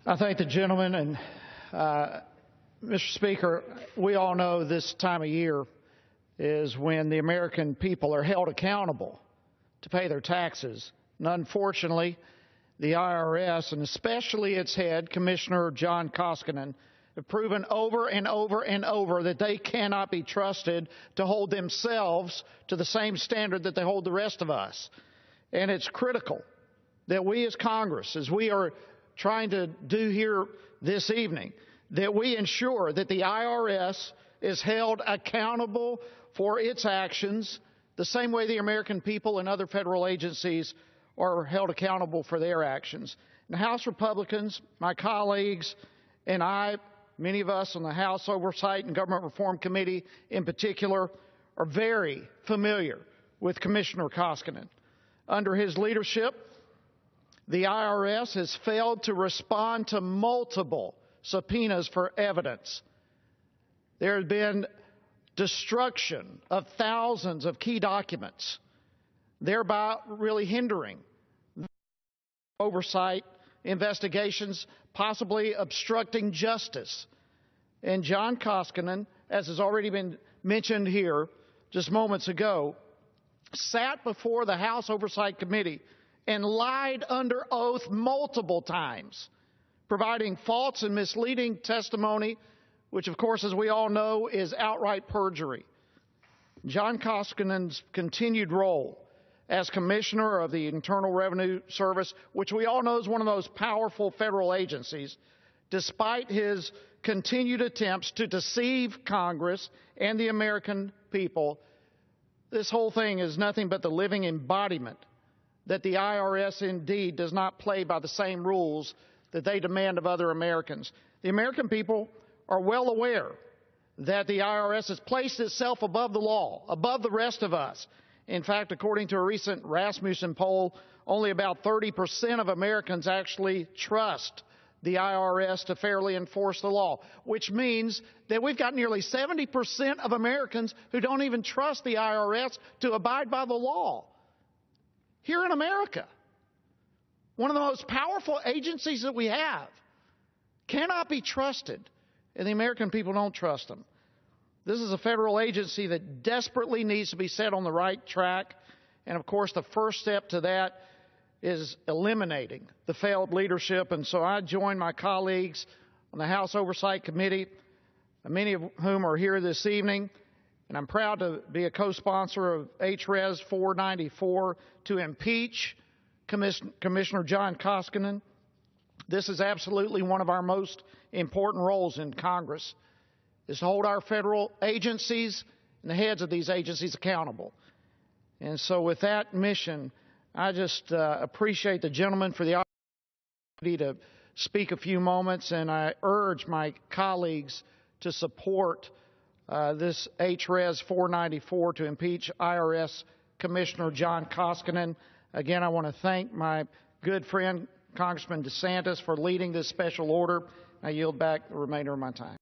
I thank the gentleman. And, Mr. Speaker, we all know this time of year is when the American people are held accountable to pay their taxes. And unfortunately, the IRS, and especially its head, Commissioner John Koskinen, have proven over and over and over that they cannot be trusted to hold themselves to the same standard that they hold the rest of us. And it's critical that we as Congress, as we are trying to do here this evening, that we ensure that the IRS is held accountable for its actions the same way the American people and other federal agencies are held accountable for their actions. And House Republicans, my colleagues, and I, many of us on the House Oversight and Government Reform Committee in particular, are very familiar with Commissioner Koskinen. Under his leadership, the IRS has failed to respond to multiple subpoenas for evidence. There has been destruction of thousands of key documents, thereby really hindering oversight investigations, possibly obstructing justice. And John Koskinen, as has already been mentioned here just moments ago, sat before the House Oversight Committee and lied under oath multiple times, providing false and misleading testimony, which, of course, as we all know, is outright perjury. John Koskinen's continued role as Commissioner of the Internal Revenue Service, which we all know is one of those powerful federal agencies, despite his continued attempts to deceive Congress and the American people, this whole thing is nothing but the living embodiment that the IRS indeed does not play by the same rules that they demand of other Americans. The American people are well aware that the IRS has placed itself above the law, above the rest of us. In fact, according to a recent Rasmussen poll, only about 30% of Americans actually trust the IRS to fairly enforce the law, which means that we've got nearly 70% of Americans who don't even trust the IRS to abide by the law. Here in America, one of the most powerful agencies that we have cannot be trusted, and the American people don't trust them. This is a federal agency that desperately needs to be set on the right track, and of course the first step to that is eliminating the failed leadership. And so I join my colleagues on the House Oversight Committee, many of whom are here this evening, and I'm proud to be a co-sponsor of HRES 494 to impeach Commissioner John Koskinen. This is absolutely one of our most important roles in Congress, is to hold our federal agencies and the heads of these agencies accountable. And so with that mission, I just appreciate the gentleman for the opportunity to speak a few moments, and I urge my colleagues to support this HRES 494 to impeach IRS Commissioner John Koskinen. Again, I want to thank my good friend Congressman DeSantis for leading this special order. I yield back the remainder of my time.